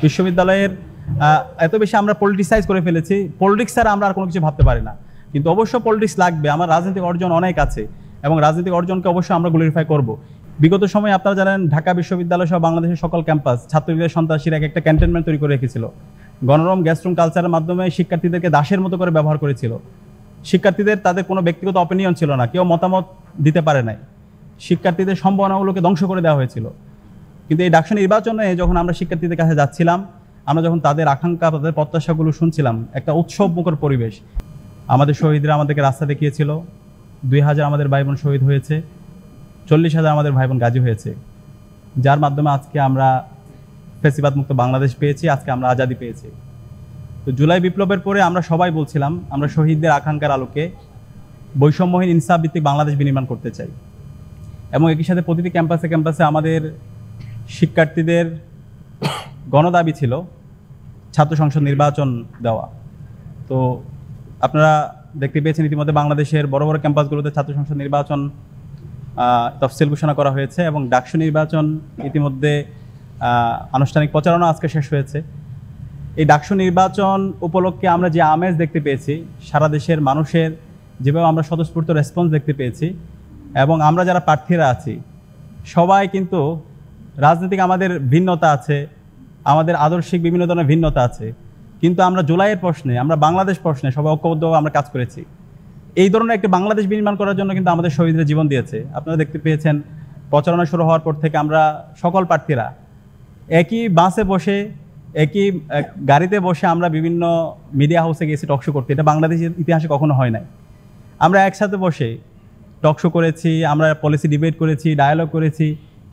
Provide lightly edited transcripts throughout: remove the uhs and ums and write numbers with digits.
বিশ্ববিদ্যালয়ের এত বেশি আমরা পলিটিসাইজ করে ফেলেছি, পলিটিক্স ছাড়া আমরা আর কোনো কিছু ভাবতে পারি না। কিন্তু অবশ্য পলিটিক্স লাগবে, আমার রাজনৈতিক অর্জন অনেক আছে এবং রাজনৈতিক অর্জনকে অবশ্যই আমরা গ্লোরিফাই করব। বিগত সময়ে আপনারা জানেন ঢাকা বিশ্ববিদ্যালয় সহ বাংলাদেশের সকল ক্যাম্পাস ছাত্রলীগের সন্ত্রাসীরা একটা ক্যান্টনমেন্ট তৈরি করে রেখেছিল। গণরম গ্যাস্ট্রুম কালচারের মাধ্যমে শিক্ষার্থীদেরকে দাসের মতো করে ব্যবহার করেছিল। শিক্ষার্থীদের তাদের কোনো ব্যক্তিগত অপিনিয়ন ছিল না, কেউ মতামত দিতে পারে নাই। শিক্ষার্থীদের সম্ভাবনাগুলোকে ধ্বংস করে দেওয়া হয়েছিল। কিন্তু এই ডাকসু নির্বাচনে যখন আমরা শিক্ষার্থীদের কাছে যাচ্ছিলাম, আমরা যখন তাদের আকাঙ্ক্ষা তাদের প্রত্যাশাগুলো শুনছিলাম, একটা উৎসব মুখর পরিবেশ। আমাদের শহীদরা আমাদেরকে রাস্তা দেখিয়েছিল। 2000 আমাদের ভাই বোন শহীদ হয়েছে, 40,000 আমাদের ভাই বোন গাজী হয়েছে, যার মাধ্যমে আজকে আমরা ফ্যাসিবাদ মুক্ত বাংলাদেশ পেয়েছি, আজকে আমরা আজাদি পেয়েছি। তো জুলাই বিপ্লবের পরে আমরা সবাই বলছিলাম আমরা শহীদদের আকাঙ্ক্ষার আলোকে বৈষম্যহীন ইনসাফ ভিত্তিক বাংলাদেশ বিনির্মাণ করতে চাই। এবং একই সাথে প্রতিটি ক্যাম্পাসে ক্যাম্পাসে আমাদের শিক্ষার্থীদের গণদাবি ছিল ছাত্র সংসদ নির্বাচন দেওয়া। তো আপনারা দেখতে পেয়েছেন ইতিমধ্যে বাংলাদেশের বড় বড় ক্যাম্পাসগুলোতে ছাত্র সংসদ নির্বাচন তফসিল ঘোষণা করা হয়েছে এবং ডাকসু নির্বাচন ইতিমধ্যে আনুষ্ঠানিক প্রচারণা আজকে শেষ হয়েছে। এই ডাকসু নির্বাচন উপলক্ষে আমরা যে আমেজ দেখতে পেয়েছি, সারা দেশের মানুষের যেভাবে আমরা স্বতঃস্ফূর্ত রেসপন্স দেখতে পেয়েছি, এবং আমরা যারা প্রার্থীরা আছি সবাই কিন্তু রাজনৈতিক আমাদের ভিন্নতা আছে, আমাদের আদর্শিক বিভিন্ন ধরনের ভিন্নতা আছে, কিন্তু আমরা জুলাইয়ের প্রশ্নে, আমরা বাংলাদেশ প্রশ্নে সবাই ঐক্যবদ্ধভাবে আমরা কাজ করেছি। এই ধরনের একটা বাংলাদেশ বিনির্মাণ করার জন্য কিন্তু আমাদের শহীদরা জীবন দিয়েছে। আপনারা দেখতে পেয়েছেন প্রচারণা শুরু হওয়ার পর থেকে আমরা সকল প্রার্থীরা একই বাসে বসে, একই গাড়িতে বসে আমরা বিভিন্ন মিডিয়া হাউসে গেছি টকশো করতে। এটা বাংলাদেশের ইতিহাসে কখনো হয় নাই। আমরা একসাথে বসে টকশো করেছি, আমরা পলিসি ডিবেট করেছি, ডায়ালগ করেছি,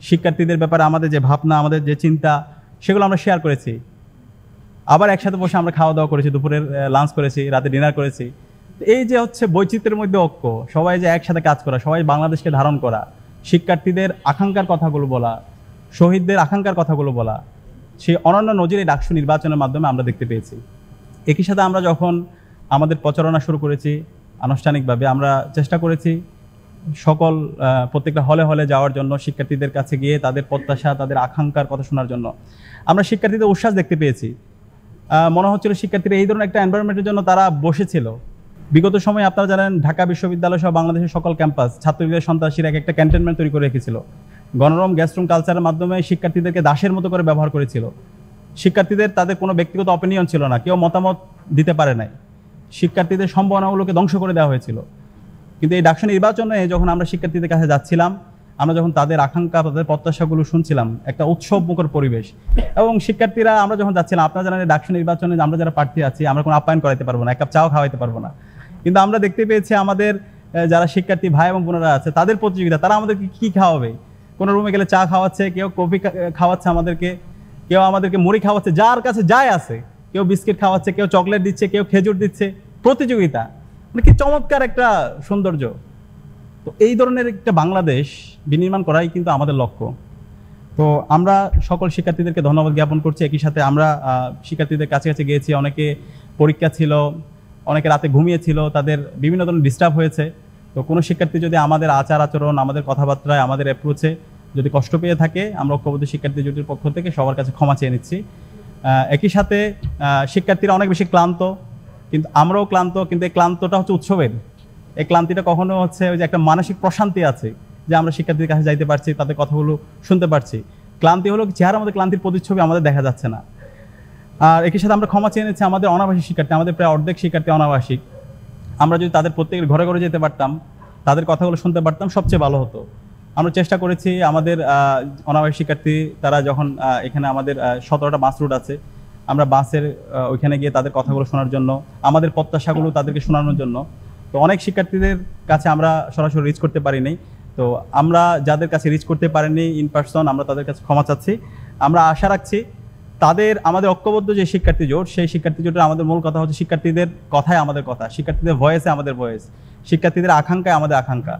শিক্ষার্থীদের ব্যাপারে আমাদের যে ভাবনা, আমাদের যে চিন্তা, সেগুলো আমরা শেয়ার করেছি। আবার একসাথে বসে আমরা খাওয়া দাওয়া করেছি, দুপুরের লাঞ্চ করেছি, রাতে ডিনার করেছি। এই যে হচ্ছে বৈচিত্র্যের মধ্যে ঐক্য, সবাই যে একসাথে কাজ করা, সবাই বাংলাদেশকে ধারণ করা, শিক্ষার্থীদের আকাঙ্ক্ষার কথাগুলো বলা, শহীদদের আকাঙ্ক্ষার কথাগুলো বলা, সেই অনন্য নজির এই ডাকসু নির্বাচনের মাধ্যমে আমরা দেখতে পেয়েছি। একই সাথে আমরা যখন আমাদের প্রচারণা শুরু করেছি আনুষ্ঠানিকভাবে, আমরা চেষ্টা করেছি সকল প্রত্যেকটা হলে হলে যাওয়ার জন্য, শিক্ষার্থীদের কাছে গিয়ে তাদের প্রত্যাশা, তাদের আকাঙ্ক্ষার কথা শোনার জন্য। আমরা শিক্ষার্থীদের উচ্ছ্বাস দেখতে পেয়েছি। মনে হচ্ছিল শিক্ষার্থীরা এই ধরনের একটা এনভায়রনমেন্টের জন্য তারা বসেছিল। বিগত সময়ে আপনারা জানেন ঢাকা বিশ্ববিদ্যালয় সহ বাংলাদেশের সকল ক্যাম্পাস ছাত্রলীগের সন্ত্রাসীরা একটা ক্যান্টনমেন্ট তৈরি করে রেখেছিল। গণরম গ্যাস্ট্রুম কালচারের মাধ্যমে শিক্ষার্থীদেরকে দাসের মতো করে ব্যবহার করেছিল। শিক্ষার্থীদের তাদের কোনো ব্যক্তিগত অপিনিয়ন ছিল না, কেউ মতামত দিতে পারে নাই। শিক্ষার্থীদের সম্ভাবনাগুলোকে ধ্বংস করে দেওয়া হয়েছিল। কিন্তু এই ডাকসু নির্বাচনে যখন আমরা শিক্ষার্থীদের কাছে যাচ্ছিলাম, আমরা যখন তাদের আকাঙ্ক্ষা তাদের প্রত্যাশাগুলো শুনছিলাম, একটা উৎসব মুখর পরিবেশ। এবং শিক্ষার্থীরা আমরা যখন যাচ্ছিলাম, আপনারা জানেন ডাকসু নির্বাচনে আমরা যারা প্রার্থী আছি আমরা কোনো আপ্যায়ন করাইতে পারবো না, এক কাপ চাও খাওয়াইতে পারবো না। কিন্তু আমরা দেখতে পেয়েছি আমাদের যারা শিক্ষার্থী ভাই এবং বোনেরা আছে তাদের প্রতিযোগিতা, তারা আমাদেরকে কী খাওয়াবে। কোনো রুমে গেলে চা খাওয়াচ্ছে, কেউ কফি খাওয়াচ্ছে আমাদেরকে, কেউ আমাদেরকে মুড়ি খাওয়াচ্ছে, যার কাছে যাই আছে, কেউ বিস্কিট খাওয়াচ্ছে, কেউ চকলেট দিচ্ছে, কেউ খেজুর দিচ্ছে। প্রতিযোগিতা মানে কি চমৎকার একটা সৌন্দর্য। তো এই ধরনের একটা বাংলাদেশ বিনির্মাণ করাই কিন্তু আমাদের লক্ষ্য। তো আমরা সকল শিক্ষার্থীদেরকে ধন্যবাদ জ্ঞাপন করছি। একই সাথে আমরা শিক্ষার্থীদের কাছে কাছে গিয়েছি, অনেকে পরীক্ষা ছিল, অনেকে রাতে ঘুমিয়েছিল, তাদের বিভিন্ন ধরনের ডিস্টার্ব হয়েছে। তো কোনো শিক্ষার্থী যদি আমাদের আচার আচরণ, আমাদের কথাবার্তায়, আমাদের অ্যাপ্রোচে যদি কষ্ট পেয়ে থাকে, আমরা ঐক্যবদ্ধ শিক্ষার্থী জোটের পক্ষ থেকে সবার কাছে ক্ষমা চেয়ে নিচ্ছি। একই সাথে শিক্ষার্থীরা অনেক বেশি ক্লান্ত, কিন্তু আমরাও ক্লান্ত, কিন্তু এই ক্লান্তটা হচ্ছে উৎসবের। এই ক্লান্তিটা কখনো হচ্ছে ওই যে একটা মানসিক প্রশান্তি আছে যে আমরা শিক্ষার্থীদের কাছে যাইতে পারছি, তাদের কথাগুলো শুনতে পারছি। ক্লান্তি হলো চেহারা আমাদের ক্লান্তির প্রতিচ্ছবি আমাদের দেখা যাচ্ছে না। আর একই সাথে আমরা ক্ষমা চেয়ে নিচ্ছি আমাদের অনাবাসিক শিক্ষার্থী, আমাদের প্রায় অর্ধেক শিক্ষার্থী অনাবাসিক। আমরা যদি তাদের প্রত্যেকের ঘরে ঘরে যেতে পারতাম, তাদের কথাগুলো শুনতে পারতাম, সবচেয়ে ভালো হতো। আমরা চেষ্টা করেছি আমাদের অনাবাসিক শিক্ষার্থী তারা যখন এখানে আমাদের 17টা বাস রুট আছে, আমরা বাসের ওইখানে গিয়ে তাদের কথাগুলো শোনার জন্য, আমাদের প্রত্যাশাগুলো তাদেরকে শোনানোর জন্য। তো অনেক শিক্ষার্থীদের কাছে আমরা সরাসরি রিচ করতে পারিনি। তো আমরা যাদের কাছে রিচ করতে পারিনি ইন পার্সন, আমরা তাদের কাছে ক্ষমা চাচ্ছি। আমরা আশা রাখছি আমাদের ঐক্যবদ্ধ যে শিক্ষার্থী জোট, সেই শিক্ষার্থী জোটের আমাদের মূল কথা হচ্ছে শিক্ষার্থীদের কথায় আমাদের কথা, শিক্ষার্থীদের ভয়েসে আমাদের ভয়েস, শিক্ষার্থীদের আকাঙ্ক্ষায় আমাদের আকাঙ্ক্ষা।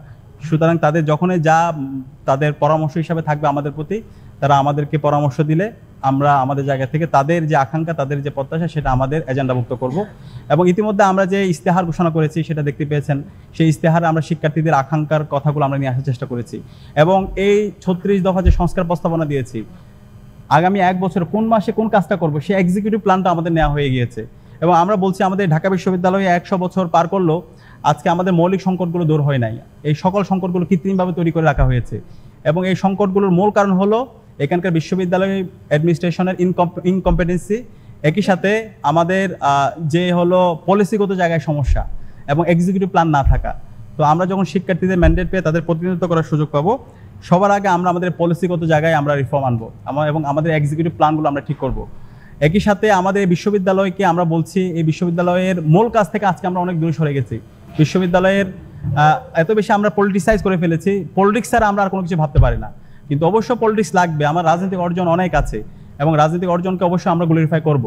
সুতরাং তাদের যখনই যা তাদের পরামর্শ হিসাবে থাকবে আমাদের প্রতি, তারা আমাদেরকে পরামর্শ দিলে আমরা আমাদের জায়গা থেকে তাদের যে আকাঙ্ক্ষা, তাদের যে প্রত্যাশা, সেটা আমাদের এজেন্ডাভুক্ত করব। এবং ইতিমধ্যে আমরা যে ইস্তেহার ঘোষণা করেছি সেটা দেখতে পেয়েছেন। সেই ইস্তেহারে আমরা শিক্ষার্থীদের আকাঙ্ক্ষার কথাগুলো আমরা নিয়ে আসার চেষ্টা করেছি। এবং এই 36 দফা যে সংস্কার প্রস্তাবনা দিয়েছি, আগামী 1 বছর কোন মাসে কোন কাজটা করব সেই এক্সিকিউটিভ প্ল্যানটা আমাদের নেওয়া হয়ে গিয়েছে। এবং আমরা বলছি আমাদের ঢাকা বিশ্ববিদ্যালয়ে 100 বছর পার করলো, আজকে আমাদের মৌলিক সংকটগুলো দূর হয় নাই। এই সকল সংকটগুলো কৃত্রিমভাবে তৈরি করে রাখা হয়েছে এবং এই সংকটগুলোর মূল কারণ হলো এখানকার বিশ্ববিদ্যালয় অ্যাডমিনিস্ট্রেশনের ইনকম্পিটেন্সি, একই সাথে আমাদের যে হলো পলিসিগত জায়গায় সমস্যা এবং এক্সিকিউটিভ প্ল্যান না থাকা। তো আমরা যখন শিক্ষার্থীদের ম্যান্ডেট পেয়ে তাদের প্রতিনিধিত্ব করার সুযোগ পাবো, সবার আগে আমরা আমাদের পলিসিগত জায়গায় আমরা রিফর্ম আনবো এবং আমাদের এক্সিকিউটিভ প্ল্যানগুলো আমরা ঠিক করব। একই সাথে আমাদের বিশ্ববিদ্যালয়কে আমরা বলছি এই বিশ্ববিদ্যালয়ের মূল কাজ থেকে আজকে আমরা অনেক দূরে সরে গেছি। বিশ্ববিদ্যালয়ের এত বেশি আমরা পলিটিসাইজ করে ফেলেছি, পলিটিক্স ছাড়া আমরা আর কোনো কিছু ভাবতে পারি না। কিন্তু অবশ্য পলিটিক্স লাগবে, আমার রাজনৈতিক অর্জন অনেক আছে এবং রাজনৈতিক অর্জনকে অবশ্যই আমরা গ্লোরিফাই করব।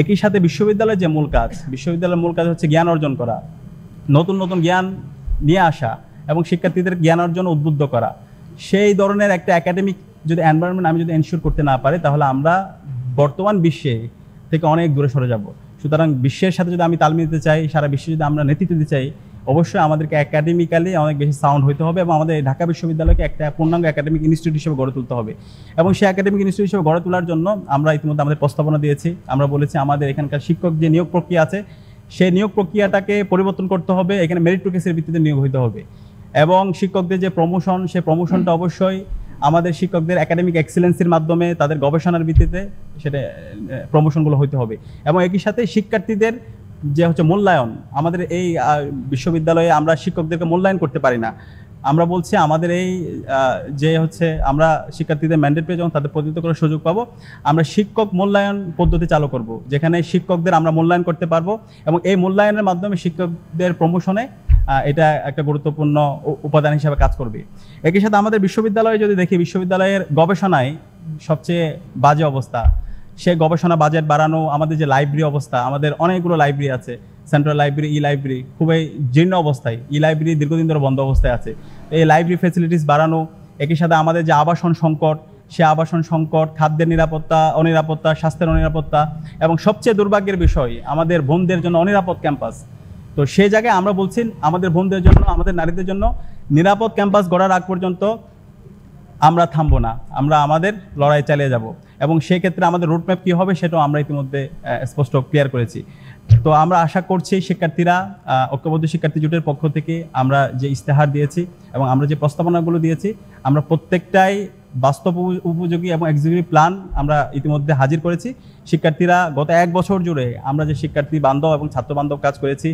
একই সাথে বিশ্ববিদ্যালয়ের যে মূল কাজ, বিশ্ববিদ্যালয়ের মূল কাজ হচ্ছে জ্ঞান অর্জন করা, নতুন নতুন জ্ঞান নিয়ে আসা এবং শিক্ষার্থীদের জ্ঞান অর্জন উদ্বুদ্ধ করা। সেই ধরনের একটা একাডেমিক যদি এনভায়রনমেন্ট আমি যদি এনশিওর করতে না পারি, তাহলে আমরা বর্তমান বিশ্বে থেকে অনেক দূরে সরে যাব। সুতরাং বিশ্বের সাথে যদি আমি তাল মিলাতে চাই, সারা বিশ্বে যদি আমরা নেতৃত্ব দিতে চাই, অবশ্যই আমাদেরকে একাডেমিক্যালি অনেক বেশি সাউন্ড হতে হবে এবং আমাদের ঢাকা বিশ্ববিদ্যালয়কে একটা পূর্ণাঙ্গ একাডেমিক ইনস্টিটিউট হিসেবে গড়ে তুলতে হবে। এবং সেই একাডেমিক ইনস্টিটিউট হিসেবে গড়ে তোলার জন্য আমরা ইতিমধ্যে আমাদের প্রস্তাবনা দিয়েছি। আমরা বলেছি আমাদের এখানকার শিক্ষক যে নিয়োগ প্রক্রিয়া আছে, সেই নিয়োগ প্রক্রিয়াটাকে পরিবর্তন করতে হবে, এখানে মেরিটোক্রেসির ভিত্তিতে নিয়োগ হতে হবে এবং শিক্ষকদের যে প্রমোশন, সেই প্রমোশনটা অবশ্যই আমাদের শিক্ষকদের একাডেমিক এক্সেলেন্সির মাধ্যমে তাদের গবেষণার ভিত্তিতে সেটা প্রমোশনগুলো হতে হবে। এবং একই সাথে শিক্ষার্থীদের যে হচ্ছে মূল্যায়ন, আমাদের এই বিশ্ববিদ্যালয়ে আমরা শিক্ষকদেরকে মূল্যায়ন করতে পারি না। আমরা বলছি আমাদের এই যে হচ্ছে আমরা শিক্ষার্থীদের ম্যান্ডেট পেয়ে যখন তাদের প্রতিনিধিত্ব করার সুযোগ পাবো, আমরা শিক্ষক মূল্যায়ন পদ্ধতি চালু করব, যেখানে শিক্ষকদের আমরা মূল্যায়ন করতে পারবো এবং এই মূল্যায়নের মাধ্যমে শিক্ষকদের প্রমোশনে এটা একটা গুরুত্বপূর্ণ উপাদান হিসেবে কাজ করবে। একই সাথে আমাদের বিশ্ববিদ্যালয়ে যদি দেখি, বিশ্ববিদ্যালয়ের গবেষণায় সবচেয়ে বাজে অবস্থা। সে গবেষণা বাজেট বাড়ানো, আমাদের যে লাইব্রেরি অবস্থা, আমাদের অনেকগুলো লাইব্রেরি আছে, সেন্ট্রাল লাইব্রেরি, ই লাইব্রেরি খুবই জীর্ণ অবস্থায়, ই লাইব্রেরি দীর্ঘদিন ধরে বন্ধ অবস্থায় আছে। এই লাইব্রেরি ফ্যাসিলিটিস বাড়ানো, একই সাথে আমাদের যে আবাসন সংকট, সে আবাসন সংকট, খাদ্যের নিরাপত্তা, অনিরাপত্তা, স্বাস্থ্যের অনিরাপত্তা এবং সবচেয়ে দুর্ভাগ্যের বিষয় আমাদের বোনদের জন্য অনিরাপদ ক্যাম্পাস। তো সেই জায়গায় আমরা বলছি আমাদের বোনদের জন্য, আমাদের নারীদের জন্য নিরাপদ ক্যাম্পাস গড়ার আগ পর্যন্ত আমরা থামবো না, আমরা আমাদের লড়াই চালিয়ে যাব এবং সেই ক্ষেত্রে আমাদের রুটম্যাপ কী হবে সেটাও আমরা ইতিমধ্যে স্পষ্ট ক্লিয়ার করেছি। তো আমরা আশা করছি শিক্ষার্থীরা, ঐক্যবদ্ধ শিক্ষার্থী জোটের পক্ষ থেকে আমরা যে ইস্তেহার দিয়েছি এবং আমরা যে প্রস্তাবনাগুলো দিয়েছি, আমরা প্রত্যেকটাই বাস্তব উপযোগী এবং এক্সিকিউটিভ প্ল্যান আমরা ইতিমধ্যে হাজির করেছি। শিক্ষার্থীরা গত 1 বছর জুড়ে আমরা যে শিক্ষার্থী বান্ধব এবং ছাত্র বান্ধব কাজ করেছি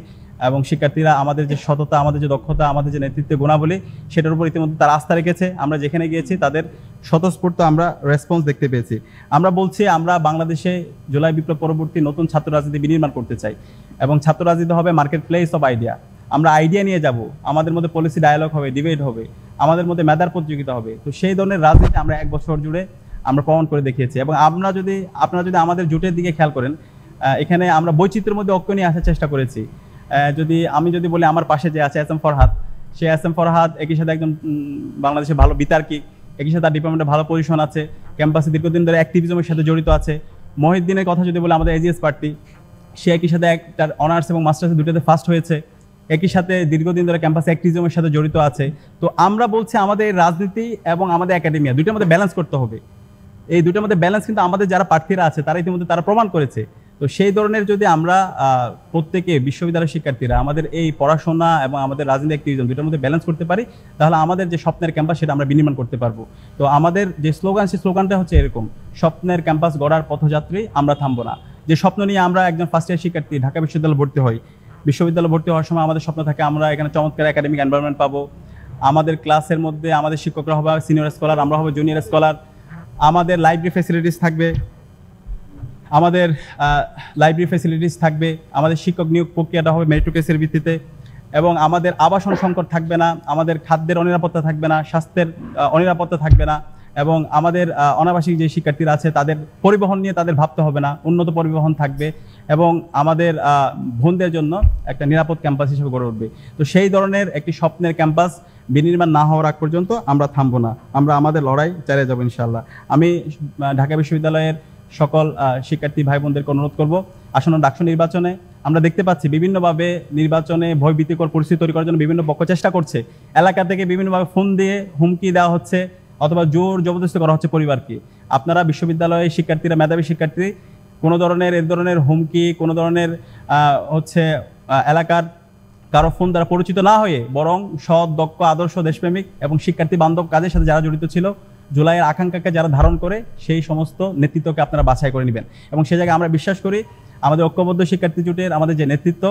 এবং শিক্ষার্থীরা আমাদের যে সততা, আমাদের যে দক্ষতা, আমাদের যে নেতৃত্বের গুণাবলী, সেটার উপর ইতিমধ্যে তারা আস্থা রেখেছে। আমরা যেখানে গিয়েছি তাদের স্বতঃস্ফূর্ত আমরা রেসপন্স দেখতে পেয়েছি। আমরা বলছি আমরা বাংলাদেশে জুলাই বিপ্লব পরবর্তী নতুন ছাত্র রাজনীতি বিনির্মাণ করতে চাই এবং ছাত্র রাজনীতি হবে মার্কেট প্লেস অফ আইডিয়া। আমরা আইডিয়া নিয়ে যাব, আমাদের মধ্যে পলিসি ডায়ালগ হবে, ডিবেট হবে, আমাদের মধ্যে মেধার প্রতিযোগিতা হবে। তো সেই ধরনের রাজনীতি আমরা 1 বছর জুড়ে আমরা প্রমাণ করে দেখিয়েছি এবং আপনারা যদি আমাদের জোটের দিকে খেয়াল করেন, এখানে আমরা বৈচিত্র্যের মধ্যে ঐক্য নিয়ে আসার চেষ্টা করেছি। আমি যদি বলি আমার পাশে যে আছে এস এম ফরহাদ, সে এস এম ফরহাদ একই সাথে একজন বাংলাদেশের ভালো বিতার্কিক, একই সাথে তার ডিপার্টমেন্টে ভালো পজিশন আছে, ক্যাম্পাসে দীর্ঘদিন ধরে অ্যাক্টিভিজমের সাথে জড়িত আছে। মহিউদ্দিনের কথা যদি বলি, আমাদের এজিএস প্রার্থী, সে একই সাথে তার অনার্স এবং মাস্টার্সে দুটোতে ফার্স্ট হয়েছে, একই সাথে দীর্ঘদিন ধরে ক্যাম্পাসে অ্যাক্টিভিজমের সাথে জড়িত আছে। তো আমরা বলছি আমাদের রাজনীতি এবং আমাদের একাডেমিয়া দুইটার মধ্যে ব্যালেন্স করতে হবে। এই দুইটার মধ্যে ব্যালেন্স কিন্তু আমাদের যারা প্রার্থীরা আছে তারা ইতিমধ্যে তারা প্রমাণ করেছে। তো সেই ধরনের যদি আমরা প্রত্যেকে বিশ্ববিদ্যালয়ের শিক্ষার্থীরা আমাদের এই পড়াশোনা এবং আমাদের রাজনীতি অ্যাক্টিভিজম দুটার মধ্যে ব্যালেন্স করতে পারি, তাহলে আমাদের যে স্বপ্নের ক্যাম্পাস সেটা আমরা বিনির্মাণ করতে পারবো। তো আমাদের যে স্লোগান, সেই স্লোগানটা হচ্ছে এরকম: স্বপ্নের ক্যাম্পাস গড়ার পথযাত্রী, আমরা থামবো না। যে স্বপ্ন নিয়ে আমরা একজন ফার্স্ট ইয়ার শিক্ষার্থী ঢাকা বিশ্ববিদ্যালয়ে ভর্তি হই, বিশ্ববিদ্যালয়ে ভর্তি হওয়ার সময় আমাদের স্বপ্ন থাকে আমরা এখানে চমৎকার একাডেমিক এনভায়রনমেন্ট পাবো, আমাদের ক্লাসের মধ্যে আমাদের শিক্ষকরা হবে সিনিয়র স্কলার, আমরা হবে জুনিয়র স্কলার, আমাদের লাইব্রেরি ফ্যাসিলিটিস থাকবে, আমাদের শিক্ষক নিয়োগ প্রক্রিয়াটা হবে মেরিটোক্রেসির ভিত্তিতে এবং আমাদের আবাসন সংকট থাকবে না, আমাদের খাদ্যের অনিরাপত্তা থাকবে না, স্বাস্থ্যের অনিরাপত্তা থাকবে না এবং আমাদের অনাবাসিক যে শিক্ষার্থীরা আছে তাদের পরিবহন নিয়ে তাদের ভাবতে হবে না, উন্নত পরিবহন থাকবে এবং আমাদের বোনদের জন্য একটা নিরাপদ ক্যাম্পাস হিসেবে গড়ে উঠবে। তো সেই ধরনের একটি স্বপ্নের ক্যাম্পাস বিনির্মাণ না হওয়ার আগ পর্যন্ত আমরা থামবো না, আমরা আমাদের লড়াই চালিয়ে যাবো ইনশাআল্লাহ। আমি ঢাকা বিশ্ববিদ্যালয়ের সকল শিক্ষার্থী ভাই বোনদেরকে অনুরোধ করব, আসন্ন ডাকসু নির্বাচনে আমরা দেখতে পাচ্ছি বিভিন্নভাবে নির্বাচনে ভয়ভীতিকর পরিস্থিতি তৈরি করার জন্য বিভিন্ন পক্ষ চেষ্টা করছে। এলাকা থেকে বিভিন্নভাবে ফোন দিয়ে হুমকি দেওয়া হচ্ছে, অথবা জোর জবরদস্তি করা হচ্ছে পরিবারকে। আপনারা বিশ্ববিদ্যালয়ে শিক্ষার্থীরা, মেধাবী শিক্ষার্থী, কোনো ধরনের এ ধরনের হুমকি, কোনো ধরনের এলাকার কারো ফোন দ্বারা পরিচিত না হয়ে বরং সৎ, দক্ষ, আদর্শ, দেশপ্রেমিক এবং শিক্ষার্থী বান্ধব কাজের সাথে যারা জড়িত ছিল, জুলাইয়ের আকাঙ্ক্ষাকে যারা ধারণ করে, সেই সমস্ত নেতৃত্বকে আপনারা বাছাই করে নেবেন। এবং সে জায়গায় আমরা বিশ্বাস করি আমাদের ঐক্যবদ্ধ শিক্ষার্থী জোটের আমাদের যে নেতৃত্ব,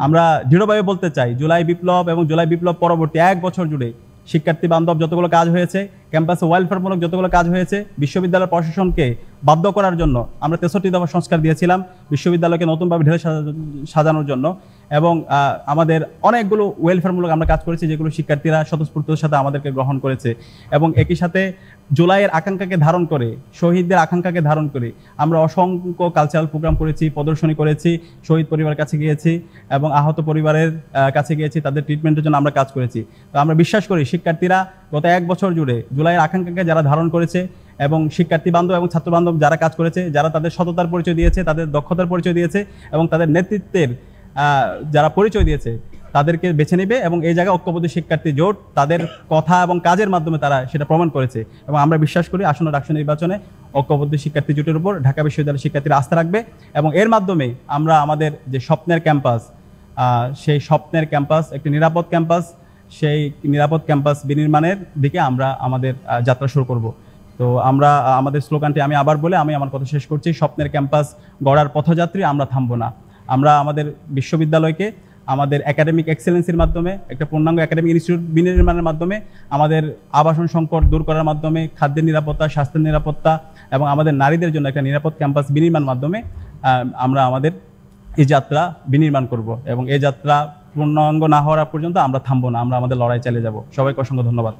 আমরা দৃঢ়ভাবে বলতে চাই জুলাই বিপ্লব এবং জুলাই বিপ্লব পরবর্তী 1 বছর জুড়ে শিক্ষার্থী বান্ধব যতগুলো কাজ হয়েছে, ক্যাম্পাসে ওয়েলফেয়ারমূলক যতগুলো কাজ হয়েছে, বিশ্ববিদ্যালয় প্রশাসনকে বাধ্য করার জন্য আমরা 63 দফা সংস্কার দিয়েছিলাম বিশ্ববিদ্যালয়কে নতুনভাবে ঢেলে সাজানোর জন্য। এবং আমাদের অনেকগুলো ওয়েলফেয়ারমূলক আমরা কাজ করেছি যেগুলো শিক্ষার্থীরা স্বতঃস্ফূর্ততার সাথে আমাদেরকে গ্রহণ করেছে। এবং একই সাথে জুলাইয়ের আকাঙ্ক্ষাকে ধারণ করে, শহীদদের আকাঙ্ক্ষাকে ধারণ করে আমরা অসংখ্য কালচারাল প্রোগ্রাম করেছি, প্রদর্শনী করেছি, শহীদ পরিবারের কাছে গিয়েছি এবং আহত পরিবারের কাছে গিয়েছি, তাদের ট্রিটমেন্টের জন্য আমরা কাজ করেছি। তো আমরা বিশ্বাস করি শিক্ষার্থীরা গত 1 বছর জুড়ে জুলাইয়ের আকাঙ্ক্ষাকে যারা ধারণ করেছে এবং শিক্ষার্থী বান্ধব এবং ছাত্র বান্ধব যারা কাজ করেছে, যারা তাদের সততার পরিচয় দিয়েছে, তাদের দক্ষতার পরিচয় দিয়েছে এবং তাদের নেতৃত্বের যারা পরিচয় দিয়েছে, তাদেরকে বেছে নেবে। এবং এই জায়গায় ঐক্যবদ্ধ শিক্ষার্থী জোট তাদের কথা এবং কাজের মাধ্যমে তারা সেটা প্রমাণ করেছে। এবং আমরা বিশ্বাস করি আসন্ন ডাকসু নির্বাচনে ঐক্যবদ্ধ শিক্ষার্থী জোটের উপর ঢাকা বিশ্ববিদ্যালয়ের শিক্ষার্থীরা আস্থা রাখবে এবং এর মাধ্যমে আমরা আমাদের যে স্বপ্নের ক্যাম্পাস, সেই স্বপ্নের ক্যাম্পাস, একটি নিরাপদ ক্যাম্পাস, সেই নিরাপদ ক্যাম্পাস বিনির্মাণের দিকে আমরা আমাদের যাত্রা শুরু করব। তো আমরা আমাদের স্লোগানটি আমি আবার বলে আমি আমার কথা শেষ করছি, স্বপ্নের ক্যাম্পাস গড়ার পথযাত্রী, আমরা থামবো না। আমরা আমাদের বিশ্ববিদ্যালয়কে আমাদের একাডেমিক এক্সেলেন্সির মাধ্যমে, একটা পূর্ণাঙ্গ একাডেমিক ইনস্টিটিউট বিনির্মাণের মাধ্যমে, আমাদের আবাসন সংকট দূর করার মাধ্যমে, খাদ্যের নিরাপত্তা, স্বাস্থ্যের নিরাপত্তা এবং আমাদের নারীদের জন্য একটা নিরাপদ ক্যাম্পাস বিনির্মাণ মাধ্যমে আমরা আমাদের এই যাত্রা বিনির্মাণ করব। এবং এই যাত্রা পূর্ণাঙ্গ না হওয়ার পর্যন্ত আমরা থামবো না, আমরা আমাদের লড়াই চালিয়ে যাব। সবাইকে অসংখ্য ধন্যবাদ।